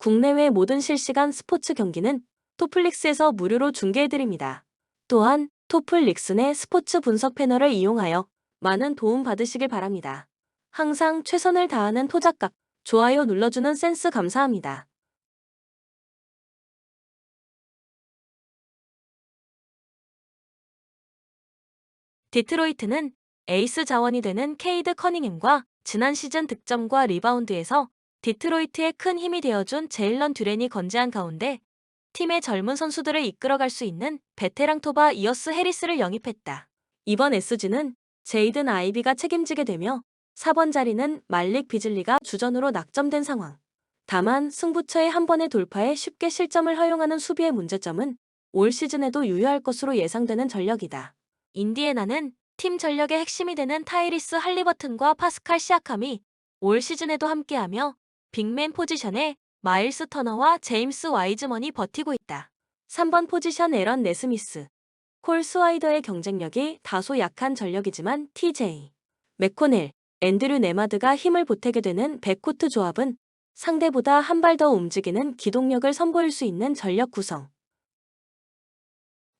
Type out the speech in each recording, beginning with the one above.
국내외 모든 실시간 스포츠 경기는 토플릭스에서 무료로 중계해드립니다. 또한 토플릭스 내 스포츠 분석 패널을 이용하여 많은 도움 받으시길 바랍니다. 항상 최선을 다하는 토작각, 좋아요 눌러주는 센스 감사합니다. 디트로이트는 에이스 자원이 되는 케이드 커닝햄과 지난 시즌 득점과 리바운드에서 디트로이트의 큰 힘이 되어준 제일런 듀렌이 건재한 가운데 팀의 젊은 선수들을 이끌어갈 수 있는 베테랑 토바 이어스 해리스를 영입했다. 이번 SG는 제이든 아이비가 책임지게 되며 4번 자리는 말릭 비즐리가 주전으로 낙점된 상황. 다만 승부처의 한 번의 돌파에 쉽게 실점을 허용하는 수비의 문제점은 올 시즌에도 유효할 것으로 예상되는 전력이다. 인디애나는 팀 전력의 핵심이 되는 타이리스 할리버튼과 파스칼 시아캄이 올 시즌에도 함께하며 빅맨 포지션에 마일스 터너와 제임스 와이즈먼이 버티고 있다. 3번 포지션 에런 네스미스, 콜 스와이더의 경쟁력이 다소 약한 전력이지만 TJ 맥코넬, 앤드류 네마드가 힘을 보태게 되는 백코트 조합은 상대보다 한 발 더 움직이는 기동력을 선보일 수 있는 전력 구성.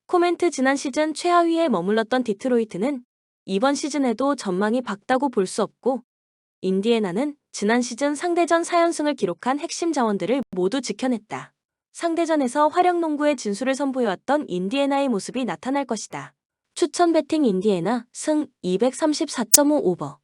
코멘트 지난 시즌 최하위에 머물렀던 디트로이트는 이번 시즌에도 전망이 밝다고 볼 수 없고 인디애나는 지난 시즌 상대전 4연승을 기록한 핵심 자원들을 모두 지켜냈다. 상대전에서 화력 농구의 진수를 선보여왔던 인디애나의 모습이 나타날 것이다. 추천 배팅 인디애나 승 234.5 오버.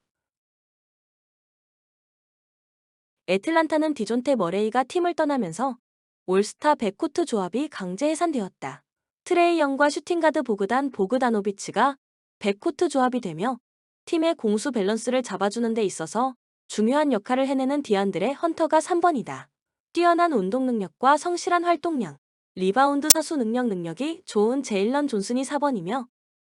애틀란타는 디존테 머레이가 팀을 떠나면서 올스타 백코트 조합이 강제 해산되었다. 트레이 영과 슈팅가드 보그다노비치가 백코트 조합이 되며 팀의 공수 밸런스를 잡아주는 데 있어서 중요한 역할을 해내는 디안드레 헌터가 3번이다. 뛰어난 운동 능력과 성실한 활동량, 리바운드 사수 능력이 좋은 제일런 존슨이 4번이며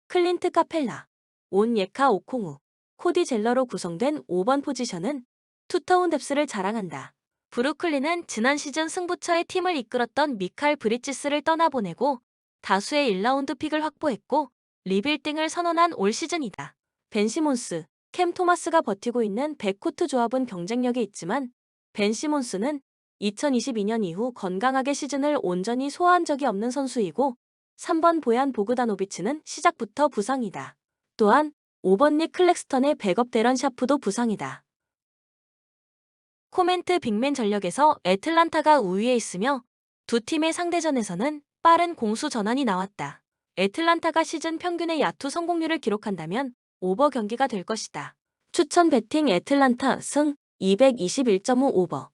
클린트 카펠라, 온 예카 오콩우, 코디 젤러로 구성된 5번 포지션은 투타운 뎁스를 자랑한다. 브루클린은 지난 시즌 승부처의 팀을 이끌었던 미칼 브리지스를 떠나보내고 다수의 1라운드 픽을 확보했고 리빌딩을 선언한 올 시즌이다. 벤 시몬스, 캠 토마스가 버티고 있는 백코트 조합은 경쟁력이 있지만 벤 시몬스는 2022년 이후 건강하게 시즌을 온전히 소화한 적이 없는 선수이고 3번 보얀 보그다노비치는 시작부터 부상이다. 또한 5번 닉 클렉스턴의 백업 데런 샤프도 부상이다. 코멘트 빅맨 전력에서 애틀란타가 우위에 있으며 두 팀의 상대전에서는 빠른 공수 전환이 나왔다. 애틀란타가 시즌 평균의 야투 성공률을 기록한다면 오버 경기가 될 것이다. 추천 배팅 애틀란타 승 221.5 오버.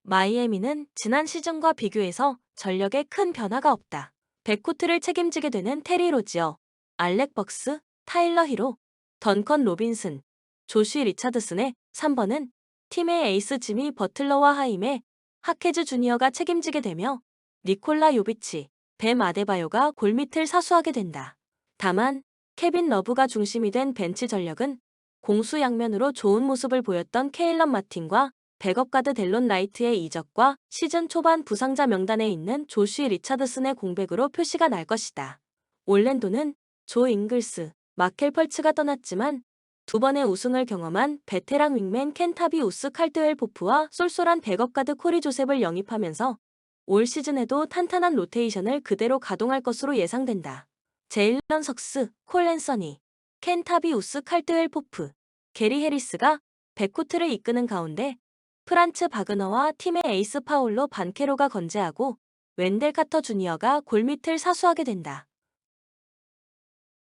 마이애미는 지난 시즌과 비교해서 전력에 큰 변화가 없다. 백코트를 책임지게 되는 테리 로지어, 알렉 벅스, 타일러 히로, 던컨 로빈슨, 조쉬 리차드슨의 3번은 팀의 에이스 지미 버틀러와 하임의 하케즈 주니어가 책임지게 되며 니콜라 요비치, 뱀 아데바요가 골밑을 사수하게 된다. 다만 케빈 러브가 중심이 된 벤치 전력은 공수 양면으로 좋은 모습을 보였던 케일런 마틴과 백업 가드 델론 라이트의 이적과 시즌 초반 부상자 명단에 있는 조쉬 리차드슨의 공백으로 표시가 날 것이다. 올랜도는 조 잉글스, 마켈 펄츠가 떠났지만 두 번의 우승을 경험한 베테랑 윙맨 켄타비우스 칼드웰 포프와 쏠쏠한 백업 가드 코리 조셉을 영입하면서 올 시즌에도 탄탄한 로테이션을 그대로 가동할 것으로 예상된다. 제일런 석스, 콜 앤서니, 켄타비우스 칼드웰 포프, 게리 해리스가 백코트를 이끄는 가운데 프란츠 바그너와 팀의 에이스 파올로 반케로가 건재하고 웬델 카터 주니어가 골밑을 사수하게 된다.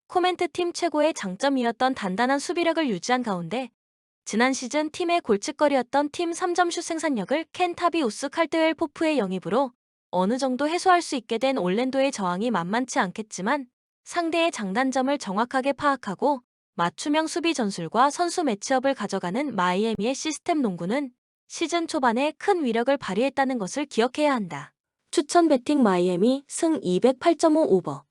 코멘트 팀 최고의 장점이었던 단단한 수비력을 유지한 가운데 지난 시즌 팀의 골칫거리였던 팀 3점슛 생산력을 켄타비우스 칼드웰 포프의 영입으로 어느 정도 해소할 수 있게 된 올랜도의 저항이 만만치 않겠지만 상대의 장단점을 정확하게 파악하고 맞춤형 수비 전술과 선수 매치업을 가져가는 마이애미의 시스템 농구는 시즌 초반에 큰 위력을 발휘했다는 것을 기억해야 한다. 추천 배팅 마이애미 승 208.5 오버.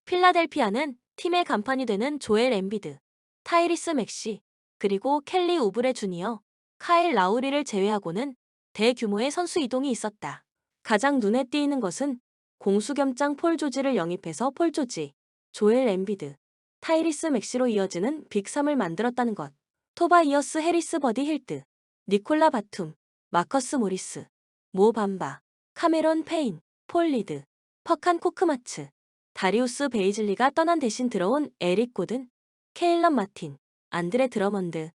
필라델피아는 팀의 간판이 되는 조엘 엠비드, 타이리스 맥시, 그리고 켈리 우브레 주니어, 카일 라우리를 제외하고는 대규모의 선수 이동이 있었다. 가장 눈에 띄는 것은 공수 겸장 폴 조지를 영입해서 폴 조지, 조엘 엠비드, 타이리스 맥시로 이어지는 빅3을 만들었다는 것. 토바이어스 해리스 버디 힐트, 니콜라 바툼, 마커스 모리스, 모 밤바, 카메론 페인, 폴 리드, 퍼칸 코크마츠, 다리우스 베이즐리가 떠난 대신 들어온 에릭 고든, 케일런 마틴, 안드레 드러먼드,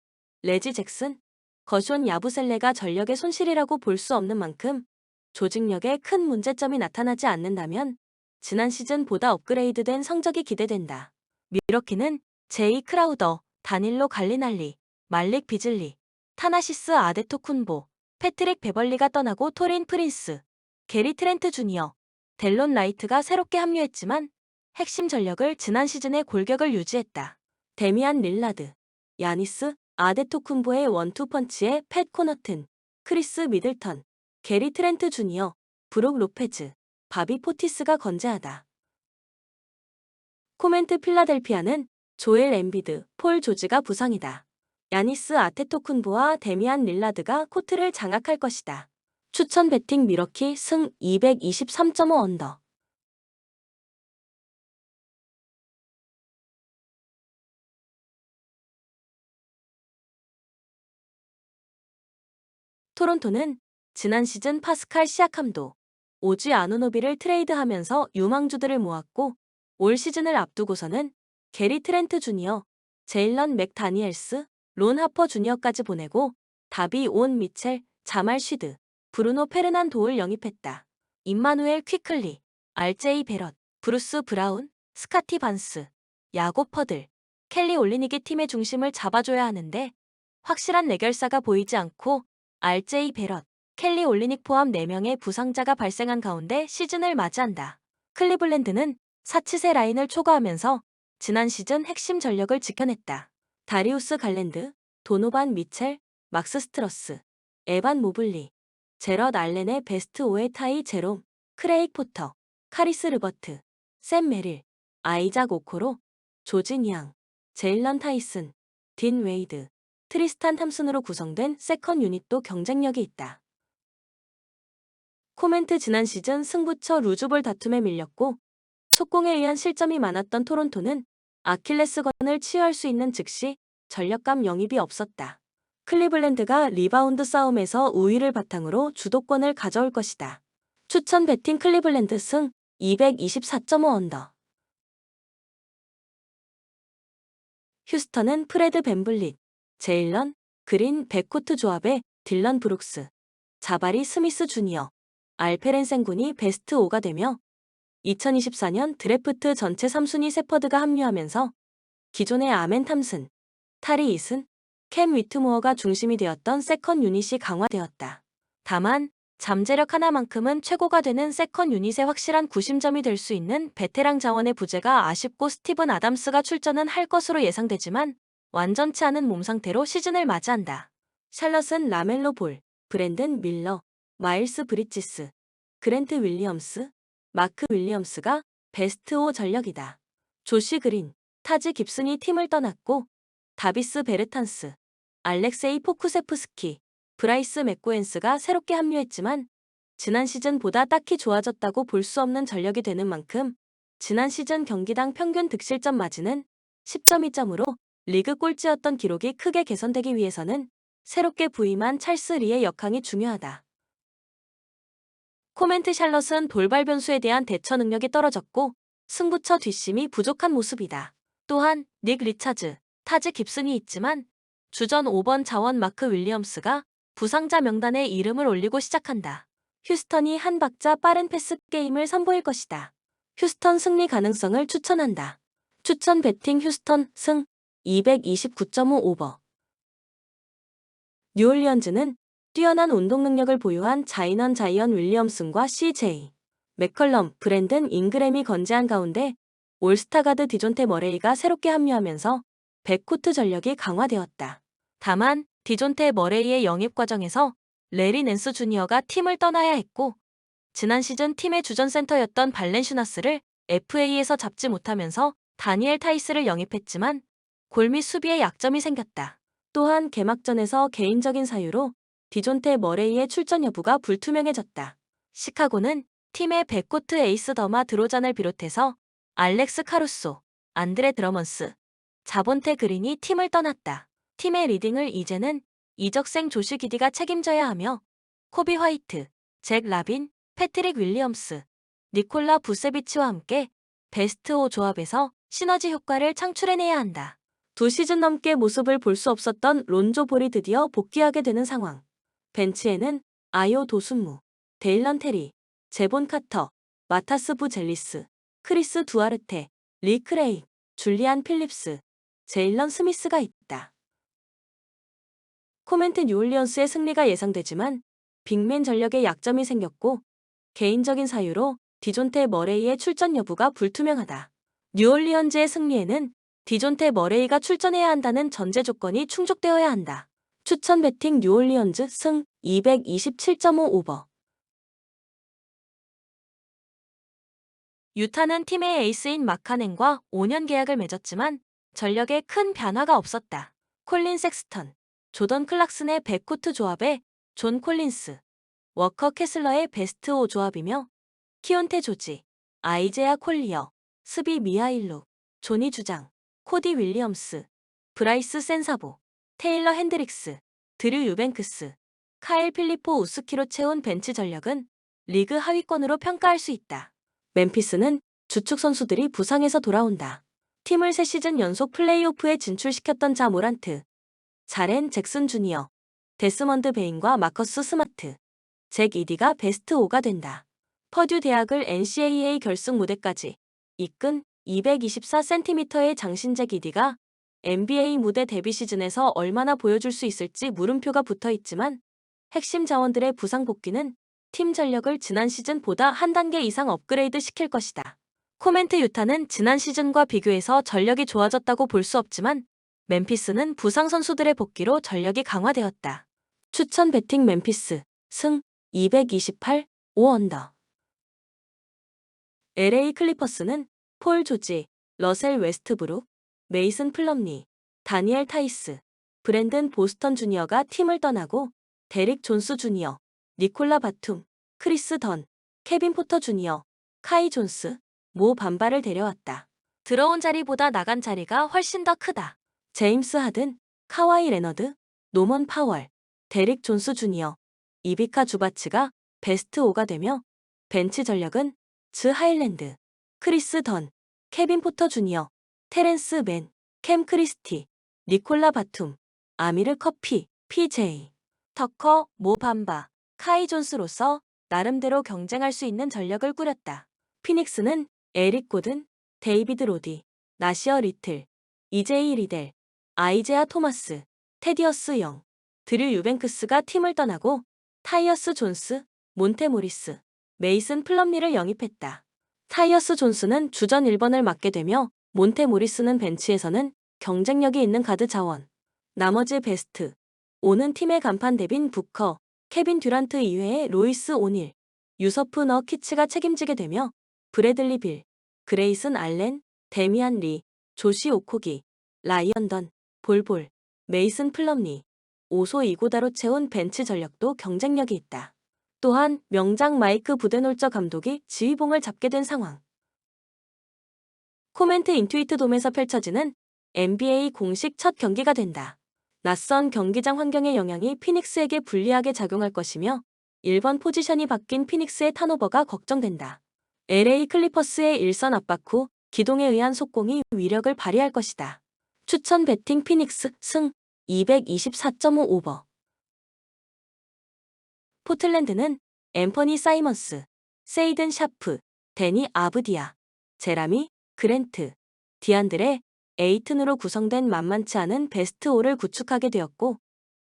레지 잭슨, 거션 야부셀레가 전력의 손실이라고 볼 수 없는 만큼 조직력에 큰 문제점이 나타나지 않는다면 지난 시즌보다 업그레이드된 성적이 기대된다. 미러키는 제이 크라우더, 다닐로 갈리날리, 말릭 비즐리, 타나시스 아데토쿤보, 패트릭 베벌리가 떠나고 토린 프린스, 게리 트렌트 주니어, 델론 라이트가 새롭게 합류했지만 핵심 전력을 지난 시즌의 골격을 유지했다. 데미안 릴라드, 야니스 아데토쿤보의 원투펀치에 팻 코너튼, 크리스 미들턴, 게리 트렌트 주니어, 브룩 로페즈, 바비 포티스가 건재하다. 코멘트 필라델피아는 조엘 엠비드, 폴 조지가 부상이다. 야니스 아테토쿤보와 데미안 릴라드가 코트를 장악할 것이다. 추천 배팅 미러키 승 223.5 언더. 토론토는 지난 시즌 파스칼 시아캄도, 오지 아누노비를 트레이드하면서 유망주들을 모았고 올 시즌을 앞두고서는 게리 트렌트 주니어, 제일런 맥다니엘스, 론 하퍼 주니어까지 보내고 다비 온 미첼, 자말 쉬드, 브루노 페르난도를 영입했다. 임마누엘 퀴클리, RJ 베럿, 브루스 브라운, 스카티 반스, 야고 퍼들, 켈리 올리닉이 팀의 중심을 잡아줘야 하는데 확실한 내결사가 보이지 않고 RJ 베럿, 켈리 올리닉 포함 4명의 부상자가 발생한 가운데 시즌을 맞이한다. 클리블랜드는 사치세 라인을 초과하면서 지난 시즌 핵심 전력을 지켜냈다. 다리우스 갈랜드, 도노반 미첼, 막스 스트러스, 에반 모블리, 제럿 알렌의 베스트 5의 타이 제롬, 크레이크 포터, 카리스 르버트, 샘 메릴, 아이작 오코로, 조진 양, 제일런 타이슨, 딘 웨이드, 트리스탄 탐슨으로 구성된 세컨 유닛도 경쟁력이 있다. 코멘트 지난 시즌 승부처 루즈볼 다툼에 밀렸고 속공에 의한 실점이 많았던 토론토는 아킬레스건을 치유할 수 있는 즉시 전력감 영입이 없었다. 클리블랜드가 리바운드 싸움에서 우위를 바탕으로 주도권을 가져올 것이다. 추천 배팅 클리블랜드 승 224.5 언더. 휴스턴은 프레드 벤블릿, 제일런, 그린 백코트 조합에 딜런 브룩스, 자바리 스미스 주니어, 알페렌 생군이 베스트 5가 되며 2024년 드래프트 전체 3순위 세퍼드가 합류하면서 기존의 아멘 탐슨, 타리 이슨, 캠 위트모어가 중심이 되었던 세컨 유닛이 강화되었다. 다만 잠재력 하나만큼은 최고가 되는 세컨 유닛의 확실한 구심점이 될 수 있는 베테랑 자원의 부재가 아쉽고 스티븐 아담스가 출전은 할 것으로 예상되지만 완전치 않은 몸 상태로 시즌을 맞이한다. 샬럿은 라멜로 볼, 브랜든 밀러, 마일스 브리지스, 그랜트 윌리엄스, 마크 윌리엄스가 베스트 5 전력이다. 조시 그린, 타지 깁슨이 팀을 떠났고 다비스 베르탄스, 알렉세이 포쿠세프스키, 브라이스 맥고엔스가 새롭게 합류했지만 지난 시즌보다 딱히 좋아졌다고 볼 수 없는 전력이 되는 만큼 지난 시즌 경기당 평균 득실점 마진은 10.2점으로 리그 꼴찌였던 기록이 크게 개선되기 위해서는 새롭게 부임한 찰스 리의 역할이 중요하다. 코멘트 샬럿은 돌발 변수에 대한 대처 능력이 떨어졌고 승부처 뒷심이 부족한 모습이다. 또한 닉 리차즈, 타즈 깁슨이 있지만 주전 5번 자원 마크 윌리엄스가 부상자 명단에 이름을 올리고 시작한다. 휴스턴이 한 박자 빠른 패스 게임을 선보일 것이다. 휴스턴 승리 가능성을 추천한다. 추천 배팅 휴스턴 승 229.5 오버. 뉴올리언즈는 뛰어난 운동 능력을 보유한 자이언 윌리엄슨과 CJ 맥컬럼, 브랜든 잉그램이 건재한 가운데 올스타 가드 디존테 머레이가 새롭게 합류하면서 백코트 전력이 강화되었다. 다만 디존테 머레이의 영입 과정에서 레리 낸스 주니어가 팀을 떠나야 했고 지난 시즌 팀의 주전 센터였던 발렌슈나스를 FA에서 잡지 못하면서 다니엘 타이스를 영입했지만 골 및 수비에 약점이 생겼다. 또한 개막전에서 개인적인 사유로 디존테 머레이의 출전 여부가 불투명해졌다. 시카고는 팀의 백코트 에이스 더마 드로잔을 비롯해서 알렉스 카루소, 안드레 드러먼스, 자본테 그린이 팀을 떠났다. 팀의 리딩을 이제는 이적생 조슈 기디가 책임져야 하며 코비 화이트, 잭 라빈, 패트릭 윌리엄스, 니콜라 부세비치와 함께 베스트 5 조합에서 시너지 효과를 창출해내야 한다. 2시즌 넘게 모습을 볼 수 없었던 론조 볼이 드디어 복귀하게 되는 상황. 벤치에는 아요 도순무, 데일런 테리, 제본 카터, 마타스 부젤리스, 크리스 두아르테, 리 크레이, 줄리안 필립스, 제일런 스미스가 있다. 코멘트 뉴올리언스의 승리가 예상되지만 빅맨 전력에 약점이 생겼고 개인적인 사유로 디존테 머레이의 출전 여부가 불투명하다. 뉴올리언즈의 승리에는 디존테 머레이가 출전해야 한다는 전제 조건이 충족되어야 한다. 추천 배팅 뉴올리언즈 승 227.5 오버. 유타는 팀의 에이스인 마카넨과 5년 계약을 맺었지만 전력에 큰 변화가 없었다. 콜린 섹스턴, 조던 클락슨의 백코트 조합에 존 콜린스, 워커 캐슬러의 베스트 5 조합이며 키온테 조지, 아이제아 콜리어, 스비 미하일루, 조니 주장, 코디 윌리엄스, 브라이스 센사보, 테일러 핸드릭스, 드류 유뱅크스, 카일 필리포 우스키로 채운 벤치 전력은 리그 하위권으로 평가할 수 있다. 멤피스는 주축 선수들이 부상에서 돌아온다. 팀을 3시즌 연속 플레이오프에 진출시켰던 자 모란트, 자렌 잭슨 주니어, 데스먼드 베인과 마커스 스마트, 잭 이디가 베스트 5가 된다. 퍼듀 대학을 NCAA 결승 무대까지 이끈 224cm의 장신 잭 이디가 NBA 무대 데뷔 시즌에서 얼마나 보여줄 수 있을지 물음표가 붙어있지만 핵심 자원들의 부상 복귀는 팀 전력을 지난 시즌보다 한 단계 이상 업그레이드 시킬 것이다. 코멘트 유타는 지난 시즌과 비교해서 전력이 좋아졌다고 볼 수 없지만 멤피스는 부상 선수들의 복귀로 전력이 강화되었다. 추천 배팅 멤피스 승 228 5언더. LA 클리퍼스는 폴 조지, 러셀 웨스트브룩, 메이슨 플럼리, 다니엘 타이스, 브랜든 보스턴 주니어가 팀을 떠나고 데릭 존스 주니어, 니콜라 바툼, 크리스 던, 케빈 포터 주니어, 카이 존스, 모 밤바를 데려왔다. 들어온 자리보다 나간 자리가 훨씬 더 크다. 제임스 하든, 카와이 레너드, 노먼 파월, 데릭 존스 주니어, 이비카 주바츠가 베스트 5가 되며 벤치 전력은 즈 하일랜드, 크리스 던, 케빈 포터 주니어, 테렌스 맨, 캠 크리스티, 니콜라 바툼, 아미르 커피, PJ, 터커, 모 밤바, 카이 존스로서 나름대로 경쟁할 수 있는 전력을 꾸렸다. 피닉스는 에릭 고든, 데이비드 로디, 나시어 리틀, 이제이 리델, 아이제아 토마스, 테디어스 영, 드류 유뱅크스가 팀을 떠나고 타이어스 존스, 몬테 모리스, 메이슨 플럼리를 영입했다. 타이어스 존스는 주전 1번을 맡게 되며 몬테 모리스는 벤치에서는 경쟁력이 있는 가드 자원. 나머지 베스트 5는 팀의 간판 데빈 부커, 케빈 듀란트 이외의 로이스 오닐, 유서프 너키츠가 책임지게 되며 브래들리 빌, 그레이슨 알렌, 데미안 리, 조시 오코기, 라이언 던, 볼볼, 메이슨 플럼리, 오소 이고다로 채운 벤치 전력도 경쟁력이 있다. 또한 명장 마이크 부데놀저 감독이 지휘봉을 잡게 된 상황. 코멘트 인투이트 돔에서 펼쳐지는 NBA 공식 첫 경기가 된다. 낯선 경기장 환경의 영향이 피닉스에게 불리하게 작용할 것이며 1번 포지션이 바뀐 피닉스의 턴오버가 걱정된다. LA 클리퍼스의 일선 압박 후 기동에 의한 속공이 위력을 발휘할 것이다. 추천 배팅 피닉스 승 224.5 오버. 포틀랜드는 앰퍼니 사이먼스, 세이든 샤프, 데니 아브디아, 제라미, 그랜트, 디안드레, 에이튼으로 구성된 만만치 않은 베스트 5를 구축하게 되었고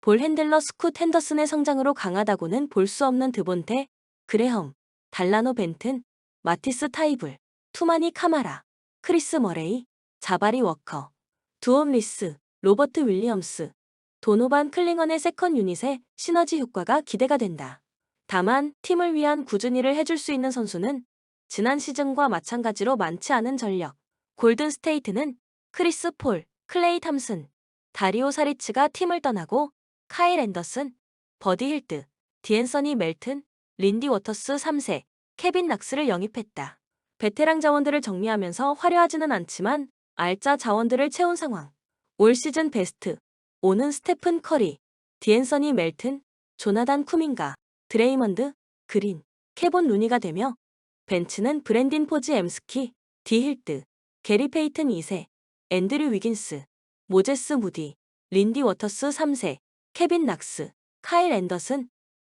볼 핸들러 스콧 핸더슨의 성장으로 강하다고는 볼 수 없는 드본테, 그레험, 달라노 벤튼, 마티스 타이블, 투마니 카마라, 크리스 머레이, 자바리 워커, 두옴 리스, 로버트 윌리엄스, 도노반 클링언의 세컨 유닛의 시너지 효과가 기대가 된다. 다만 팀을 위한 꾸준히를 해줄 수 있는 선수는 지난 시즌과 마찬가지로 많지 않은 전력. 골든 스테이트는 크리스 폴, 클레이 탐슨, 다리오 사리츠가 팀을 떠나고 카일 앤더슨, 버디 힐트, 디앤서니 멜튼, 린디 워터스 3세, 케빈 락스를 영입했다. 베테랑 자원들을 정리하면서 화려하지는 않지만 알짜 자원들을 채운 상황. 올 시즌 베스트. 5는 스테픈 커리, 디앤서니 멜튼, 조나단 쿠민가, 드레이먼드, 그린, 케본 루니가 되며 벤츠는 브랜딘 포지 엠스키, 디 힐트, 게리 페이튼 2세, 앤드류 위긴스, 모제스 무디, 린디 워터스 3세, 케빈 낙스, 카일 앤더슨,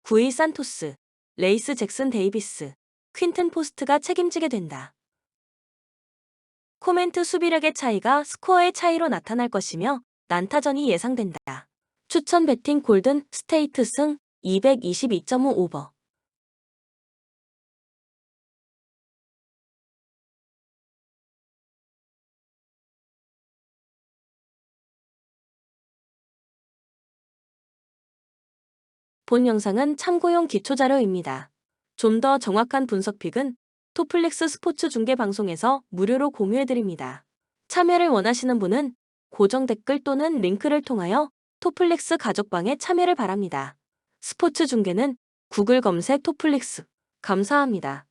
구이 산토스, 레이스 잭슨 데이비스, 퀸튼 포스트가 책임지게 된다. 코멘트 수비력의 차이가 스코어의 차이로 나타날 것이며 난타전이 예상된다. 추천 배팅 골든 스테이트 승 222.5 오버. 본 영상은 참고용 기초자료입니다. 좀 더 정확한 분석 픽은 토플릭스 스포츠 중계 방송에서 무료로 공유해드립니다. 참여를 원하시는 분은 고정 댓글 또는 링크를 통하여 토플릭스 가족방에 참여를 바랍니다. 스포츠 중계는 구글 검색 토플릭스. 감사합니다.